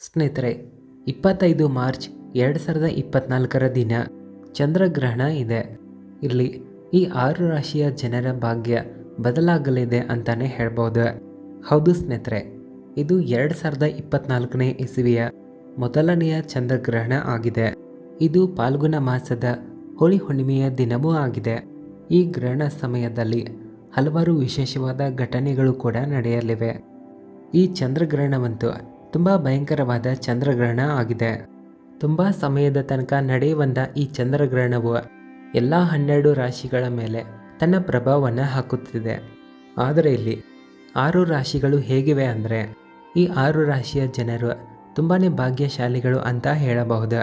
ಸ್ನೇಹಿತರೆ, 25 ಮಾರ್ಚ್ 2024 ದಿನ ಚಂದ್ರಗ್ರಹಣ ಇದೆ. ಇಲ್ಲಿ ಈ 6 ರಾಶಿಯ ಜನರ ಭಾಗ್ಯ ಬದಲಾಗಲಿದೆ ಅಂತಾನೆ ಹೇಳ್ಬೋದು. ಹೌದು ಸ್ನೇಹಿತರೆ, ಇದು 2024ನೇ ಇಸವಿಯ ಮೊದಲನೆಯ ಚಂದ್ರಗ್ರಹಣ ಆಗಿದೆ. ಇದು ಫಾಲ್ಗುಣ ಮಾಸದ ಹೋಳಿ ಹುಣ್ಣಿಮೆಯ ದಿನವೂ ಆಗಿದೆ. ಈ ಗ್ರಹಣ ಸಮಯದಲ್ಲಿ ಹಲವಾರು ವಿಶೇಷವಾದ ಘಟನೆಗಳು ಕೂಡ ನಡೆಯಲಿವೆ. ಈ ಚಂದ್ರಗ್ರಹಣವಂತೂ ತುಂಬ ಭಯಂಕರವಾದ ಚಂದ್ರಗ್ರಹಣ ಆಗಿದೆ. ತುಂಬ ಸಮಯದ ತನಕ ನಡೆಯುವಂಥ ಈ ಚಂದ್ರಗ್ರಹಣವು ಎಲ್ಲ 12 ರಾಶಿಗಳ ಮೇಲೆ ತನ್ನ ಪ್ರಭಾವವನ್ನು ಹಾಕುತ್ತಿದೆ. ಆದರೆ ಇಲ್ಲಿ 6 ರಾಶಿಗಳು ಹೇಗಿವೆ ಅಂದರೆ, ಈ 6 ರಾಶಿಯ ಜನರು ತುಂಬಾ ಭಾಗ್ಯಶಾಲಿಗಳು ಅಂತ ಹೇಳಬಹುದು.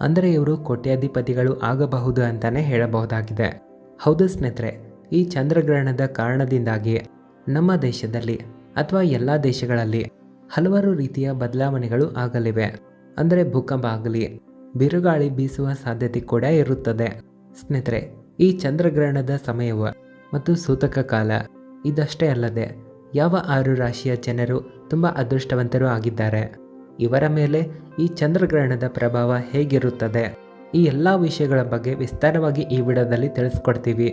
ಅಂದರೆ ಇವರು ಕೋಟ್ಯಾಧಿಪತಿಗಳು ಆಗಬಹುದು ಅಂತಲೇ ಹೇಳಬಹುದಾಗಿದೆ. ಹೌದು ಸ್ನೇಹಿತರೆ, ಈ ಚಂದ್ರಗ್ರಹಣದ ಕಾರಣದಿಂದಾಗಿ ನಮ್ಮ ದೇಶದಲ್ಲಿ ಅಥವಾ ಎಲ್ಲ ದೇಶಗಳಲ್ಲಿ ಹಲವಾರು ರೀತಿಯ ಬದಲಾವಣೆಗಳು ಆಗಲಿವೆ. ಅಂದರೆ ಭೂಕಂಪ ಆಗಲಿ, ಬಿರುಗಾಳಿ ಬೀಸುವ ಸಾಧ್ಯತೆ ಕೂಡ ಇರುತ್ತದೆ. ಸ್ನೇಹಿತರೆ, ಈ ಚಂದ್ರಗ್ರಹಣದ ಸಮಯವು ಮತ್ತು ಸೂತಕ ಕಾಲ ಇದಷ್ಟೇ ಅಲ್ಲದೆ ಯಾವ 6 ರಾಶಿಯ ಜನರು ತುಂಬ ಅದೃಷ್ಟವಂತರು ಆಗಿದ್ದಾರೆ, ಇವರ ಮೇಲೆ ಈ ಚಂದ್ರಗ್ರಹಣದ ಪ್ರಭಾವ ಹೇಗಿರುತ್ತದೆ, ಈ ಎಲ್ಲ ವಿಷಯಗಳ ಬಗ್ಗೆ ವಿಸ್ತಾರವಾಗಿ ಈ ವಿಡಿಯೋದಲ್ಲಿ ತಿಳಿಸ್ಕೊಡ್ತೀವಿ.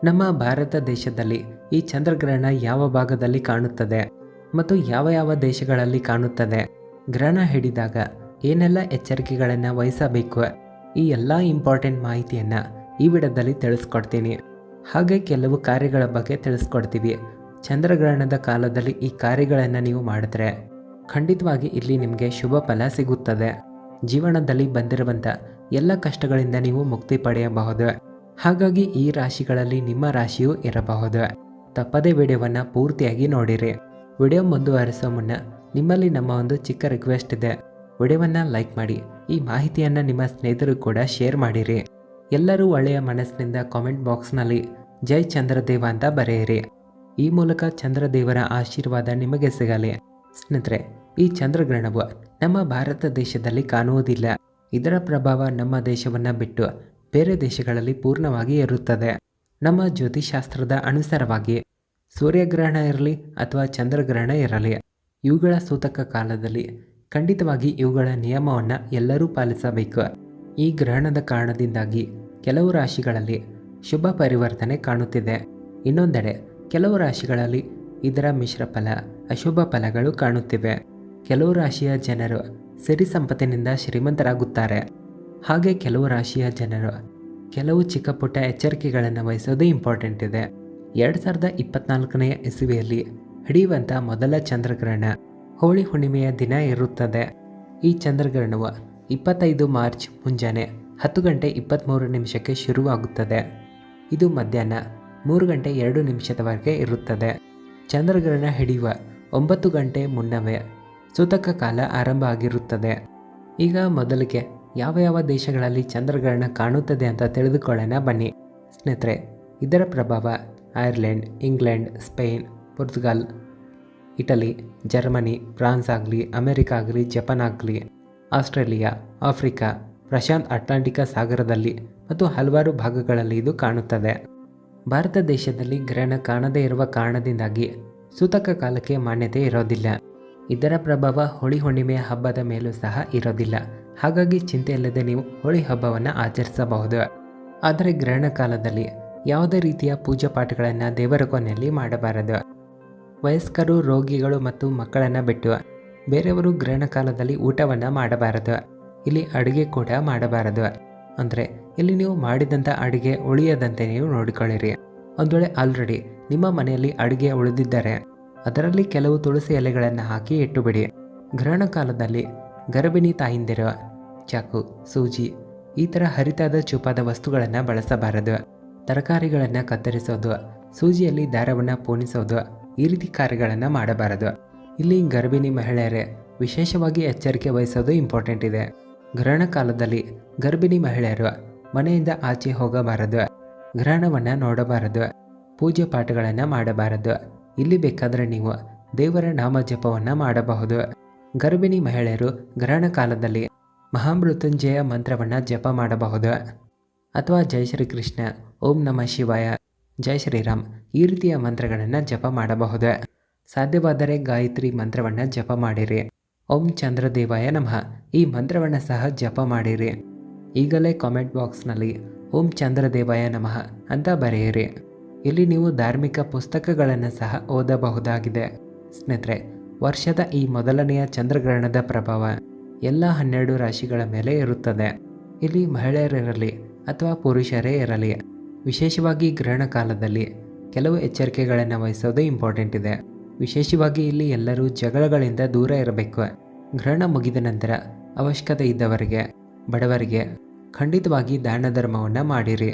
ನಮ್ಮ ಭಾರತ ದೇಶದಲ್ಲಿ ಈ ಚಂದ್ರಗ್ರಹಣ ಯಾವ ಭಾಗದಲ್ಲಿ ಕಾಣುತ್ತದೆ ಮತ್ತು ಯಾವ ಯಾವ ದೇಶಗಳಲ್ಲಿ ಕಾಣುತ್ತದೆ, ಗ್ರಹಣ ಹಿಡಿದಾಗ ಏನೆಲ್ಲ ಎಚ್ಚರಿಕೆಗಳನ್ನು ವಹಿಸಬೇಕು, ಈ ಎಲ್ಲ ಇಂಪಾರ್ಟೆಂಟ್ ಮಾಹಿತಿಯನ್ನು ಈ ವಿಡಿಯೋದಲ್ಲಿ ತಿಳಿಸ್ಕೊಡ್ತೀನಿ. ಹಾಗೆ ಕೆಲವು ಕಾರ್ಯಗಳ ಬಗ್ಗೆ ತಿಳಿಸ್ಕೊಡ್ತೀವಿ. ಚಂದ್ರಗ್ರಹಣದ ಕಾಲದಲ್ಲಿ ಈ ಕಾರ್ಯಗಳನ್ನು ನೀವು ಮಾಡಿದ್ರೆ ಖಂಡಿತವಾಗಿ ಇಲ್ಲಿ ನಿಮಗೆ ಶುಭ ಫಲ ಸಿಗುತ್ತದೆ. ಜೀವನದಲ್ಲಿ ಬಂದಿರುವಂಥ ಎಲ್ಲ ಕಷ್ಟಗಳಿಂದ ನೀವು ಮುಕ್ತಿ ಪಡೆಯಬಹುದು. ಹಾಗಾಗಿ ಈ ರಾಶಿಗಳಲ್ಲಿ ನಿಮ್ಮ ರಾಶಿಯೂ ಇರಬಹುದು. ತಪ್ಪದೇ ವಿಡಿಯೋವನ್ನು ಪೂರ್ತಿಯಾಗಿ ನೋಡಿರಿ. ವಿಡಿಯೋ ಮುಂದುವರಿಸೋ ಮುನ್ನ ನಿಮ್ಮಲ್ಲಿ ನಮ್ಮ ಒಂದು ಚಿಕ್ಕ ರಿಕ್ವೆಸ್ಟ್ ಇದೆ. ವಿಡಿಯೋವನ್ನು ಲೈಕ್ ಮಾಡಿ, ಈ ಮಾಹಿತಿಯನ್ನು ನಿಮ್ಮ ಸ್ನೇಹಿತರು ಕೂಡ ಶೇರ್ ಮಾಡಿರಿ. ಎಲ್ಲರೂ ಒಳ್ಳೆಯ ಮನಸ್ಸಿನಿಂದ ಕಾಮೆಂಟ್ ಬಾಕ್ಸ್ನಲ್ಲಿ ಜೈ ಚಂದ್ರದೇವ ಅಂತ ಬರೆಯಿರಿ. ಈ ಮೂಲಕ ಚಂದ್ರದೇವರ ಆಶೀರ್ವಾದ ನಿಮಗೆ ಸಿಗಲಿ. ಸ್ನೇಹಿತರೆ, ಈ ಚಂದ್ರಗ್ರಹಣವು ನಮ್ಮ ಭಾರತ ದೇಶದಲ್ಲಿ ಕಾಣುವುದಿಲ್ಲ. ಇದರ ಪ್ರಭಾವ ನಮ್ಮ ದೇಶವನ್ನು ಬಿಟ್ಟು ಬೇರೆ ದೇಶಗಳಲ್ಲಿ ಪೂರ್ಣವಾಗಿ ಇರುತ್ತದೆ. ನಮ್ಮ ಜ್ಯೋತಿಷಾಸ್ತ್ರದ ಅನುಸಾರವಾಗಿ ಸೂರ್ಯಗ್ರಹಣ ಇರಲಿ ಅಥವಾ ಚಂದ್ರಗ್ರಹಣ ಇರಲಿ, ಇವುಗಳ ಸೂತಕ ಕಾಲದಲ್ಲಿ ಖಂಡಿತವಾಗಿ ಇವುಗಳ ನಿಯಮವನ್ನು ಎಲ್ಲರೂ ಪಾಲಿಸಬೇಕು. ಈ ಗ್ರಹಣದ ಕಾರಣದಿಂದಾಗಿ ಕೆಲವು ರಾಶಿಗಳಲ್ಲಿ ಶುಭ ಪರಿವರ್ತನೆ ಕಾಣುತ್ತಿದೆ. ಇನ್ನೊಂದೆಡೆ ಕೆಲವು ರಾಶಿಗಳಲ್ಲಿ ಇದರ ಮಿಶ್ರ ಫಲ, ಅಶುಭ ಫಲಗಳು ಕಾಣುತ್ತಿವೆ. ಕೆಲವು ರಾಶಿಯ ಜನರು ಸಿರಿ ಸಂಪತ್ತಿನಿಂದ ಶ್ರೀಮಂತರಾಗುತ್ತಾರೆ. ಹಾಗೆ ಕೆಲವು ರಾಶಿಯ ಜನರು ಕೆಲವು ಚಿಕ್ಕ ಪುಟ್ಟ ಎಚ್ಚರಿಕೆಗಳನ್ನು ವಹಿಸೋದು ಇಂಪಾರ್ಟೆಂಟ್ ಇದೆ. 2024ನೇ ಇಸವಿಯಲ್ಲಿ ಹಿಡಿಯುವಂಥ ಮೊದಲ ಚಂದ್ರಗ್ರಹಣ ಹೋಳಿ ಹುಣ್ಣಿಮೆಯ ದಿನ ಇರುತ್ತದೆ. ಈ ಚಂದ್ರಗ್ರಹಣವು 25 ಮಾರ್ಚ್ ಮುಂಜಾನೆ 10 ಗಂಟೆ 23 ನಿಮಿಷಕ್ಕೆ ಶುರುವಾಗುತ್ತದೆ. ಇದು ಮಧ್ಯಾಹ್ನ 3 ಗಂಟೆ 2 ನಿಮಿಷದವರೆಗೆ ಇರುತ್ತದೆ. ಚಂದ್ರಗ್ರಹಣ ಹಿಡಿಯುವ 9 ಗಂಟೆ ಮುನ್ನವೇ ಸೂತಕ ಕಾಲ ಆರಂಭ ಆಗಿರುತ್ತದೆ. ಈಗ ಮೊದಲಿಗೆ ಯಾವ ಯಾವ ದೇಶಗಳಲ್ಲಿ ಚಂದ್ರಗ್ರಹಣ ಕಾಣುತ್ತದೆ ಅಂತ ತಿಳಿದುಕೊಳ್ಳೋಣ ಬನ್ನಿ. ಸ್ನೇಹಿತರೆ, ಇದರ ಪ್ರಭಾವ Ireland, England, Spain, Portugal, Italy, Germany, France ಆಗಲಿ, ಅಮೆರಿಕ ಆಗಲಿ, ಜಪಾನ್ ಆಗಲಿ, ಆಸ್ಟ್ರೇಲಿಯಾ, ಆಫ್ರಿಕಾ, ಪ್ರಶಾಂತ್ ಅಟ್ಲಾಂಟಿಕ ಸಾಗರದಲ್ಲಿ ಮತ್ತು ಹಲವಾರು ಭಾಗಗಳಲ್ಲಿ ಇದು ಕಾಣುತ್ತದೆ. ಭಾರತ ದೇಶದಲ್ಲಿ ಗ್ರಹಣ ಕಾಣದೇ ಇರುವ ಕಾರಣದಿಂದಾಗಿ ಸೂತಕ ಕಾಲಕ್ಕೆ ಮಾನ್ಯತೆ ಇರೋದಿಲ್ಲ. ಇದರ ಪ್ರಭಾವ ಹೋಳಿ ಹುಣ್ಣಿಮೆಯ ಹಬ್ಬದ ಮೇಲೂ ಸಹ ಇರೋದಿಲ್ಲ. ಹಾಗಾಗಿ ಚಿಂತೆಯಿಲ್ಲದೆ ನೀವು ಹೋಳಿ ಹಬ್ಬವನ್ನು ಆಚರಿಸಬಹುದು. ಆದರೆ ಗ್ರಹಣ ಕಾಲದಲ್ಲಿ ಯಾವುದೇ ರೀತಿಯ ಪೂಜಾ ಪಾಠಗಳನ್ನು ದೇವರ ಕೊನೆಯಲ್ಲಿ ಮಾಡಬಾರದು. ವಯಸ್ಕರು, ರೋಗಿಗಳು ಮತ್ತು ಮಕ್ಕಳನ್ನು ಬಿಟ್ಟು ಬೇರೆಯವರು ಗ್ರಹಣ ಕಾಲದಲ್ಲಿ ಊಟವನ್ನು ಮಾಡಬಾರದು. ಇಲ್ಲಿ ಅಡುಗೆ ಕೂಡ ಮಾಡಬಾರದು. ಅಂದರೆ ಇಲ್ಲಿ ನೀವು ಮಾಡಿದಂಥ ಅಡುಗೆ ಉಳಿಯದಂತೆ ನೀವು ನೋಡಿಕೊಳ್ಳಿರಿ. ಒಂದು ವೇಳೆ ಆಲ್ರೆಡಿ ನಿಮ್ಮ ಮನೆಯಲ್ಲಿ ಅಡುಗೆ ಉಳಿದಿದ್ದರೆ ಅದರಲ್ಲಿ ಕೆಲವು ತುಳಸಿ ಎಲೆಗಳನ್ನು ಹಾಕಿ ಇಟ್ಟುಬಿಡಿ. ಗ್ರಹಣ ಕಾಲದಲ್ಲಿ ಗರ್ಭಿಣಿ ತಾಯಿಂದಿರು ಚಾಕು, ಸೂಜಿ ಈ ಥರ ಹರಿತಾದ ಚೂಪಾದ ವಸ್ತುಗಳನ್ನು ಬಳಸಬಾರದು. ತರಕಾರಿಗಳನ್ನು ಕತ್ತರಿಸೋದು, ಸೂಜಿಯಲ್ಲಿ ದಾರವನ್ನು ಪೋಣಿಸೋದು ಈ ರೀತಿ ಕಾರ್ಯಗಳನ್ನು ಮಾಡಬಾರದು. ಇಲ್ಲಿ ಗರ್ಭಿಣಿ ಮಹಿಳೆಯರೇ ವಿಶೇಷವಾಗಿ ಎಚ್ಚರಿಕೆ ವಹಿಸೋದು ಇಂಪಾರ್ಟೆಂಟ್ ಇದೆ. ಗ್ರಹಣ ಕಾಲದಲ್ಲಿ ಗರ್ಭಿಣಿ ಮಹಿಳೆಯರು ಮನೆಯಿಂದ ಆಚೆ ಹೋಗಬಾರದು, ಗ್ರಹಣವನ್ನು ನೋಡಬಾರದು, ಪೂಜೆ ಪಾಠಗಳನ್ನು ಮಾಡಬಾರದು. ಇಲ್ಲಿ ಬೇಕಾದರೆ ನೀವು ದೇವರ ನಾಮ ಜಪವನ್ನು ಮಾಡಬಹುದು. ಗರ್ಭಿಣಿ ಮಹಿಳೆಯರು ಗ್ರಹಣ ಕಾಲದಲ್ಲಿ ಮಹಾಮೃತ್ಯುಂಜಯ ಮಂತ್ರವನ್ನು ಜಪ ಮಾಡಬಹುದು. ಅಥವಾ ಜೈ ಶ್ರೀ ಕೃಷ್ಣ, ಓಂ ನಮಃ ಶಿವಾಯ, ಜೈ ಶ್ರೀರಾಮ್ ಈ ರೀತಿಯ ಮಂತ್ರಗಳನ್ನು ಜಪ ಮಾಡಬಹುದು. ಸಾಧ್ಯವಾದರೆ ಗಾಯತ್ರಿ ಮಂತ್ರವನ್ನು ಜಪ ಮಾಡಿರಿ. ಓಂ ಚಂದ್ರದೇವಾಯ ನಮಃ ಈ ಮಂತ್ರವನ್ನು ಸಹ ಜಪ ಮಾಡಿರಿ. ಈಗಲೇ ಕಾಮೆಂಟ್ ಬಾಕ್ಸ್ನಲ್ಲಿ ಓಂ ಚಂದ್ರದೇವಾಯ ನಮಃ ಅಂತ ಬರೆಯಿರಿ. ಇಲ್ಲಿ ನೀವು ಧಾರ್ಮಿಕ ಪುಸ್ತಕಗಳನ್ನು ಸಹ ಓದಬಹುದಾಗಿದೆ. ಸ್ನೇಹಿತರೆ, ವರ್ಷದ ಈ ಮೊದಲನೆಯ ಚಂದ್ರಗ್ರಹಣದ ಪ್ರಭಾವ ಎಲ್ಲ 12 ರಾಶಿಗಳ ಮೇಲೆ ಇರುತ್ತದೆ. ಇಲ್ಲಿ ಮಹಿಳೆಯರಿರಲಿ ಅಥವಾ ಪುರುಷರೇ ಇರಲಿ, ವಿಶೇಷವಾಗಿ ಗ್ರಹಣ ಕಾಲದಲ್ಲಿ ಕೆಲವು ಎಚ್ಚರಿಕೆಗಳನ್ನು ವಹಿಸೋದು ಇಂಪಾರ್ಟೆಂಟ್ ಇದೆ. ವಿಶೇಷವಾಗಿ ಇಲ್ಲಿ ಎಲ್ಲರೂ ಜಗಳಗಳಿಂದ ದೂರ ಇರಬೇಕು. ಗ್ರಹಣ ಮುಗಿದ ನಂತರ ಅವಶ್ಯಕತೆ ಇದ್ದವರಿಗೆ, ಬಡವರಿಗೆ ಖಂಡಿತವಾಗಿ ದಾನ ಧರ್ಮವನ್ನು ಮಾಡಿರಿ.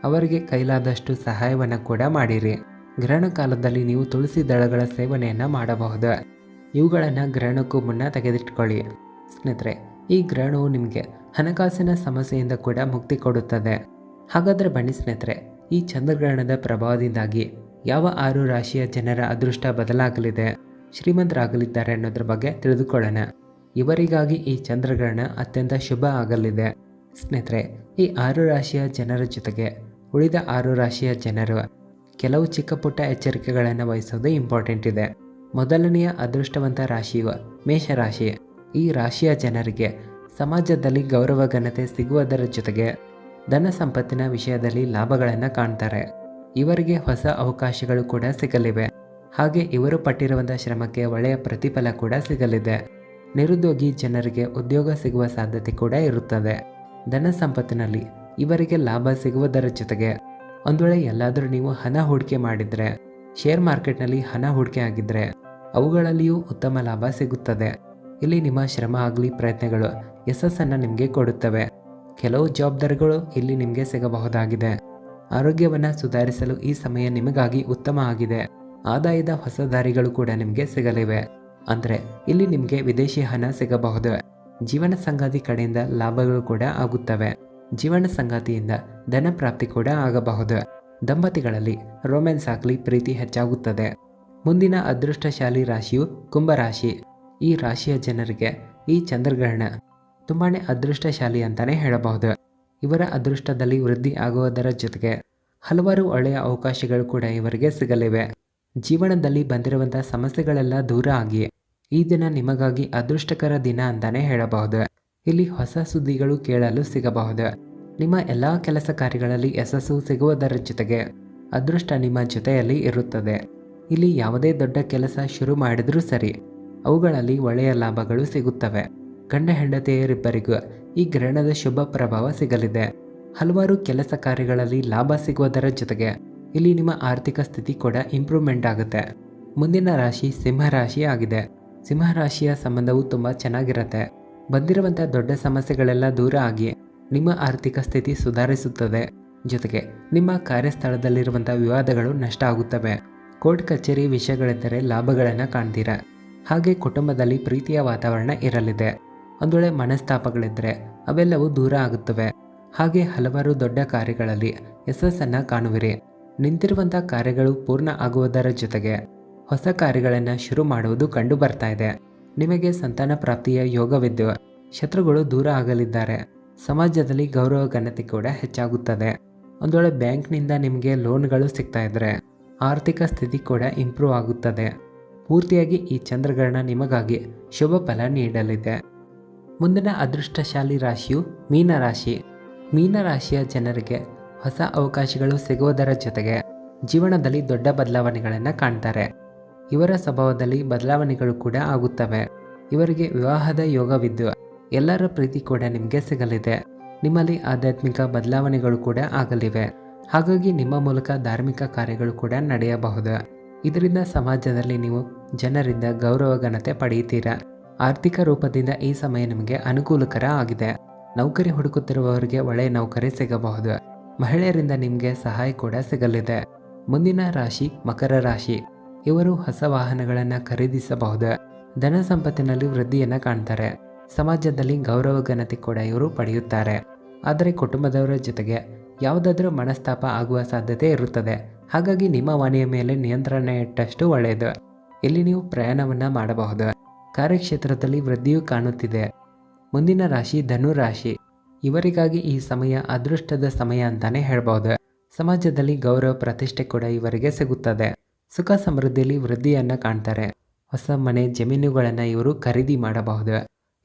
ಅವರಿಗೆ ಕೈಲಾದಷ್ಟು ಸಹಾಯವನ್ನು ಕೂಡ ಮಾಡಿರಿ. ಗ್ರಹಣ ಕಾಲದಲ್ಲಿ ನೀವು ತುಳಸಿ ದಳಗಳ ಸೇವನೆಯನ್ನು ಮಾಡಬಹುದು. ಇವುಗಳನ್ನು ಗ್ರಹಣಕ್ಕೂ ಮುನ್ನ ತೆಗೆದಿಟ್ಕೊಳ್ಳಿ. ಸ್ನೇಹಿತರೆ, ಈ ಗ್ರಹಣವು ನಿಮಗೆ ಹಣಕಾಸಿನ ಸಮಸ್ಯೆಯಿಂದ ಕೂಡ ಮುಕ್ತಿ ಕೊಡುತ್ತದೆ. ಹಾಗಾದರೆ ಬನ್ನಿ ಸ್ನೇಹಿತರೆ, ಈ ಚಂದ್ರಗ್ರಹಣದ ಪ್ರಭಾವದಿಂದಾಗಿ ಯಾವ 6 ರಾಶಿಯ ಜನರ ಅದೃಷ್ಟ ಬದಲಾಗಲಿದೆ, ಶ್ರೀಮಂತರಾಗಲಿದ್ದಾರೆ ಅನ್ನೋದ್ರ ಬಗ್ಗೆ ತಿಳಿದುಕೊಳ್ಳೋಣ. ಇವರಿಗಾಗಿ ಈ ಚಂದ್ರಗ್ರಹಣ ಅತ್ಯಂತ ಶುಭ ಆಗಲಿದೆ. ಸ್ನೇಹಿತರೆ, ಈ 6 ರಾಶಿಯ ಜನರ ಜೊತೆಗೆ ಉಳಿದ 6 ರಾಶಿಯ ಜನರು ಕೆಲವು ಚಿಕ್ಕ ಪುಟ್ಟ ಎಚ್ಚರಿಕೆಗಳನ್ನು ವಹಿಸೋದು ಇಂಪಾರ್ಟೆಂಟ್ ಇದೆ. ಮೊದಲನೆಯ ಅದೃಷ್ಟವಂತ ರಾಶಿಯು ಮೇಷರಾಶಿ. ಈ ರಾಶಿಯ ಜನರಿಗೆ ಸಮಾಜದಲ್ಲಿ ಗೌರವ ಘನತೆ ಸಿಗುವುದರ ಜೊತೆಗೆ ಧನ ಸಂಪತ್ತಿನ ವಿಷಯದಲ್ಲಿ ಲಾಭಗಳನ್ನು ಕಾಣ್ತಾರೆ. ಇವರಿಗೆ ಹೊಸ ಅವಕಾಶಗಳು ಕೂಡ ಸಿಗಲಿವೆ. ಹಾಗೆ ಇವರು ಪಟ್ಟಿರುವಂಥ ಶ್ರಮಕ್ಕೆ ಒಳ್ಳೆಯ ಪ್ರತಿಫಲ ಕೂಡ ಸಿಗಲಿದೆ. ನಿರುದ್ಯೋಗಿ ಜನರಿಗೆ ಉದ್ಯೋಗ ಸಿಗುವ ಸಾಧ್ಯತೆ ಕೂಡ ಇರುತ್ತದೆ. ಧನ ಸಂಪತ್ತಿನಲ್ಲಿ ಇವರಿಗೆ ಲಾಭ ಸಿಗುವುದರ ಜೊತೆಗೆ ಒಂದು ವೇಳೆ ಎಲ್ಲಾದರೂ ನೀವು ಹಣ ಹೂಡಿಕೆ ಮಾಡಿದರೆ, ಶೇರ್ ಮಾರ್ಕೆಟ್ನಲ್ಲಿ ಹಣ ಹೂಡಿಕೆ ಆಗಿದ್ದರೆ ಅವುಗಳಲ್ಲಿಯೂ ಉತ್ತಮ ಲಾಭ ಸಿಗುತ್ತದೆ. ಇಲ್ಲಿ ನಿಮ್ಮ ಶ್ರಮ ಆಗಲಿ ಪ್ರಯತ್ನಗಳು ಯಶಸ್ಸನ್ನು ನಿಮಗೆ ಕೊಡುತ್ತವೆ. ಕೆಲವು ಜವಾಬ್ದಾರಿಗಳು ಇಲ್ಲಿ ನಿಮಗೆ ಸಿಗಬಹುದಾಗಿದೆ. ಆರೋಗ್ಯವನ್ನು ಸುಧಾರಿಸಲು ಈ ಸಮಯ ನಿಮಗಾಗಿ ಉತ್ತಮ ಆಗಿದೆ. ಆದಾಯದ ಹೊಸ ದಾರಿಗಳು ಕೂಡ ನಿಮಗೆ ಸಿಗಲಿವೆ. ಅಂದರೆ ಇಲ್ಲಿ ನಿಮಗೆ ವಿದೇಶಿ ಹಣ ಸಿಗಬಹುದು. ಜೀವನ ಸಂಗಾತಿ ಕಡೆಯಿಂದ ಲಾಭಗಳು ಕೂಡ ಆಗುತ್ತವೆ. ಜೀವನ ಸಂಗಾತಿಯಿಂದ ಧನ ಪ್ರಾಪ್ತಿ ಕೂಡ ಆಗಬಹುದು. ದಂಪತಿಗಳಲ್ಲಿ ರೊಮ್ಯಾನ್ಸ್ ಆಗಲಿ ಪ್ರೀತಿ ಹೆಚ್ಚಾಗುತ್ತದೆ. ಮುಂದಿನ ಅದೃಷ್ಟಶಾಲಿ ರಾಶಿಯು ಕುಂಭರಾಶಿ. ಈ ರಾಶಿಯ ಜನರಿಗೆ ಈ ಚಂದ್ರಗ್ರಹಣ ತುಂಬಾನೇ ಅದೃಷ್ಟಶಾಲಿ ಅಂತಾನೆ ಹೇಳಬಹುದು. ಇವರ ಅದೃಷ್ಟದಲ್ಲಿ ವೃದ್ಧಿ ಆಗುವುದರ ಜೊತೆಗೆ ಹಲವಾರು ಒಳ್ಳೆಯ ಅವಕಾಶಗಳು ಕೂಡ ಇವರಿಗೆ ಸಿಗಲಿವೆ. ಜೀವನದಲ್ಲಿ ಬಂದಿರುವಂತಹ ಸಮಸ್ಯೆಗಳೆಲ್ಲ ದೂರ ಆಗಿ ಈ ದಿನ ನಿಮಗಾಗಿ ಅದೃಷ್ಟಕರ ದಿನ ಅಂತಾನೆ ಹೇಳಬಹುದು. ಇಲ್ಲಿ ಹೊಸ ಸುದ್ದಿಗಳು ಕೇಳಲು ಸಿಗಬಹುದು. ನಿಮ್ಮ ಎಲ್ಲ ಕೆಲಸ ಕಾರ್ಯಗಳಲ್ಲಿ ಯಶಸ್ಸು ಸಿಗುವುದರ ಜೊತೆಗೆ ಅದೃಷ್ಟ ನಿಮ್ಮ ಜೊತೆಯಲ್ಲಿ ಇರುತ್ತದೆ. ಇಲ್ಲಿ ಯಾವುದೇ ದೊಡ್ಡ ಕೆಲಸ ಶುರು ಮಾಡಿದ್ರೂ ಸರಿ, ಅವುಗಳಲ್ಲಿ ಒಳ್ಳೆಯ ಲಾಭಗಳು ಸಿಗುತ್ತವೆ. ಗಂಡ ಹೆಂಡತಿಯರಿಬ್ಬರಿಗೂ ಈ ಗ್ರಹಣದ ಶುಭ ಪ್ರಭಾವ ಸಿಗಲಿದೆ. ಹಲವಾರು ಕೆಲಸ ಕಾರ್ಯಗಳಲ್ಲಿ ಲಾಭ ಸಿಗುವುದರ ಜೊತೆಗೆ ಇಲ್ಲಿ ನಿಮ್ಮ ಆರ್ಥಿಕ ಸ್ಥಿತಿ ಕೂಡ ಇಂಪ್ರೂವ್ಮೆಂಟ್ ಆಗುತ್ತೆ. ಮುಂದಿನ ರಾಶಿ ಸಿಂಹರಾಶಿ ಆಗಿದೆ. ಸಿಂಹರಾಶಿಯ ಸಂಬಂಧವು ತುಂಬ ಚೆನ್ನಾಗಿರುತ್ತೆ. ಬಂದಿರುವಂಥ ದೊಡ್ಡ ಸಮಸ್ಯೆಗಳೆಲ್ಲ ದೂರ ಆಗಿ ನಿಮ್ಮ ಆರ್ಥಿಕ ಸ್ಥಿತಿ ಸುಧಾರಿಸುತ್ತದೆ. ಜೊತೆಗೆ ನಿಮ್ಮ ಕಾರ್ಯಸ್ಥಳದಲ್ಲಿರುವಂಥ ವಿವಾದಗಳು ನಷ್ಟ ಆಗುತ್ತವೆ. ಕೋರ್ಟ್ ಕಚೇರಿ ವಿಷಯಗಳೆಂದರೆ ಲಾಭಗಳನ್ನು ಕಾಣ್ತೀರಾ. ಹಾಗೆ ಕುಟುಂಬದಲ್ಲಿ ಪ್ರೀತಿಯ ವಾತಾವರಣ ಇರಲಿದೆ. ಒಂದು ವೇಳೆ ಮನಸ್ತಾಪಗಳಿದ್ದರೆ ಅವೆಲ್ಲವೂ ದೂರ ಆಗುತ್ತವೆ. ಹಾಗೆ ಹಲವಾರು ದೊಡ್ಡ ಕಾರ್ಯಗಳಲ್ಲಿ ಯಶಸ್ಸನ್ನು ಕಾಣುವಿರಿ. ನಿಂತಿರುವಂಥ ಕಾರ್ಯಗಳು ಪೂರ್ಣ ಆಗುವುದರ ಜೊತೆಗೆ ಹೊಸ ಕಾರ್ಯಗಳನ್ನು ಶುರು ಮಾಡುವುದು ಕಂಡು ಬರ್ತಾ ಇದೆ. ನಿಮಗೆ ಸಂತಾನ ಪ್ರಾಪ್ತಿಯ ಯೋಗವಿದ್ದು ಶತ್ರುಗಳು ದೂರ ಆಗಲಿದ್ದಾರೆ. ಸಮಾಜದಲ್ಲಿ ಗೌರವ ಘನತೆ ಕೂಡ ಹೆಚ್ಚಾಗುತ್ತದೆ. ಒಂದು ವೇಳೆ ಬ್ಯಾಂಕ್ನಿಂದ ನಿಮಗೆ ಲೋನ್ಗಳು ಸಿಗ್ತಾ ಇದ್ದರೆ ಆರ್ಥಿಕ ಸ್ಥಿತಿ ಕೂಡ ಇಂಪ್ರೂವ್ ಆಗುತ್ತದೆ. ಪೂರ್ತಿಯಾಗಿ ಈ ಚಂದ್ರಗ್ರಹಣ ನಿಮಗಾಗಿ ಶುಭ ಫಲ ನೀಡಲಿದೆ. ಮುಂದಿನ ಅದೃಷ್ಟಶಾಲಿ ರಾಶಿಯು ಮೀನರಾಶಿ. ಮೀನರಾಶಿಯ ಜನರಿಗೆ ಹೊಸ ಅವಕಾಶಗಳು ಸಿಗುವುದರ ಜೊತೆಗೆ ಜೀವನದಲ್ಲಿ ದೊಡ್ಡ ಬದಲಾವಣೆಗಳನ್ನು ಕಾಣ್ತಾರೆ. ಇವರ ಸ್ವಭಾವದಲ್ಲಿ ಬದಲಾವಣೆಗಳು ಕೂಡ ಆಗುತ್ತವೆ. ಇವರಿಗೆ ವಿವಾಹದ ಯೋಗವಿದ್ದು ಎಲ್ಲರ ಪ್ರೀತಿ ಕೂಡ ನಿಮಗೆ ಸಿಗಲಿದೆ. ನಿಮ್ಮಲ್ಲಿ ಆಧ್ಯಾತ್ಮಿಕ ಬದಲಾವಣೆಗಳು ಕೂಡ ಆಗಲಿವೆ. ಹಾಗಾಗಿ ನಿಮ್ಮ ಮೂಲಕ ಧಾರ್ಮಿಕ ಕಾರ್ಯಗಳು ಕೂಡ ನಡೆಯಬಹುದು. ಇದರಿಂದ ಸಮಾಜದಲ್ಲಿ ನೀವು ಜನರಿಂದ ಗೌರವ ಘನತೆ ಪಡೆಯುತ್ತೀರಾ. ಆರ್ಥಿಕ ರೂಪದಿಂದ ಈ ಸಮಯ ನಿಮಗೆ ಅನುಕೂಲಕರ ಆಗಿದೆ. ನೌಕರಿ ಹುಡುಕುತ್ತಿರುವವರಿಗೆ ಒಳ್ಳೆಯ ನೌಕರಿ ಸಿಗಬಹುದು. ಮಹಿಳೆಯರಿಂದ ನಿಮಗೆ ಸಹಾಯ ಕೂಡ ಸಿಗಲಿದೆ. ಮುಂದಿನ ರಾಶಿ ಮಕರ ರಾಶಿ. ಇವರು ಹೊಸ ವಾಹನಗಳನ್ನು ಖರೀದಿಸಬಹುದು. ಧನ ಸಂಪತ್ತಿನಲ್ಲಿ ವೃದ್ಧಿಯನ್ನು ಕಾಣ್ತಾರೆ. ಸಮಾಜದಲ್ಲಿ ಗೌರವ ಘನತೆ ಕೂಡ ಇವರು ಪಡೆಯುತ್ತಾರೆ. ಆದರೆ ಕುಟುಂಬದವರ ಜೊತೆಗೆ ಯಾವುದಾದ್ರೂ ಮನಸ್ತಾಪ ಆಗುವ ಸಾಧ್ಯತೆ ಇರುತ್ತದೆ. ಹಾಗಾಗಿ ನಿಮ್ಮ ಮನೆಯ ಮೇಲೆ ನಿಯಂತ್ರಣ ಇಟ್ಟಷ್ಟು ಒಳ್ಳೆಯದು. ಇಲ್ಲಿ ನೀವು ಪ್ರಯಾಣವನ್ನು ಮಾಡಬಹುದು. ಕಾರ್ಯಕ್ಷೇತ್ರದಲ್ಲಿ ವೃದ್ಧಿಯೂ ಕಾಣುತ್ತಿದೆ. ಮುಂದಿನ ರಾಶಿ ಧನು ರಾಶಿ. ಇವರಿಗಾಗಿ ಈ ಸಮಯ ಅದೃಷ್ಟದ ಸಮಯ ಅಂತಾನೆ ಹೇಳ್ಬಹುದು. ಸಮಾಜದಲ್ಲಿ ಗೌರವ ಪ್ರತಿಷ್ಠೆ ಕೂಡ ಇವರಿಗೆ ಸಿಗುತ್ತದೆ. ಸುಖ ಸಮೃದ್ಧಿಯಲ್ಲಿ ವೃದ್ಧಿಯನ್ನು ಕಾಣ್ತಾರೆ. ಹೊಸ ಮನೆ ಜಮೀನುಗಳನ್ನು ಇವರು ಖರೀದಿ ಮಾಡಬಹುದು.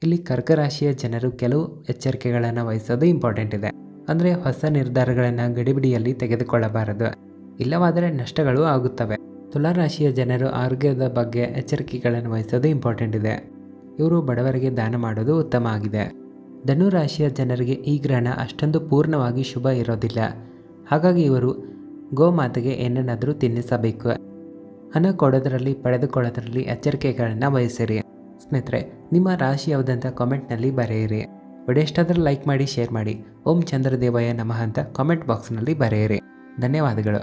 ಇಲ್ಲಿ ಕರ್ಕ ರಾಶಿಯ ಜನರು ಕೆಲವು ಎಚ್ಚರಿಕೆಗಳನ್ನು ವಹಿಸೋದು ಇಂಪಾರ್ಟೆಂಟ್ ಇದೆ. ಅಂದರೆ ಹೊಸ ನಿರ್ಧಾರಗಳನ್ನು ಗಡಿಬಿಡಿಯಲ್ಲಿ ತೆಗೆದುಕೊಳ್ಳಬಾರದು, ಇಲ್ಲವಾದರೆ ನಷ್ಟಗಳು ಆಗುತ್ತವೆ. ತುಲಾ ರಾಶಿಯ ಜನರು ಆರೋಗ್ಯದ ಬಗ್ಗೆ ಎಚ್ಚರಿಕೆಗಳನ್ನು ವಹಿಸೋದು ಇಂಪಾರ್ಟೆಂಟ್ ಇದೆ. ಇವರು ಬಡವರಿಗೆ ದಾನ ಮಾಡೋದು ಉತ್ತಮ ಆಗಿದೆ. ಧನು ರಾಶಿಯ ಜನರಿಗೆ ಈ ಗ್ರಹಣ ಅಷ್ಟೊಂದು ಪೂರ್ಣವಾಗಿ ಶುಭ ಇರೋದಿಲ್ಲ. ಹಾಗಾಗಿ ಇವರು ಗೋಮಾತೆಗೆ ಏನನ್ನಾದರೂ ತಿನ್ನಿಸಬೇಕು. ಹಣ ಕೊಡೋದರಲ್ಲಿ ಪಡೆದುಕೊಳ್ಳೋದರಲ್ಲಿ ಎಚ್ಚರಿಕೆಗಳನ್ನು ವಹಿಸಿರಿ. ಸ್ನೇಹಿತರೆ, ನಿಮ್ಮ ರಾಶಿ ಯಾವುದಂತ ಕಾಮೆಂಟ್ನಲ್ಲಿ ಬರೆಯಿರಿ. ವಿಡಿಯೋ ಇಷ್ಟಾದರೆ ಲೈಕ್ ಮಾಡಿ, ಶೇರ್ ಮಾಡಿ. ಓಂ ಚಂದ್ರದೇವಯ್ಯ ನಮಃ ಅಂತ ಕಾಮೆಂಟ್ ಬಾಕ್ಸ್ನಲ್ಲಿ ಬರೆಯಿರಿ. ಧನ್ಯವಾದಗಳು.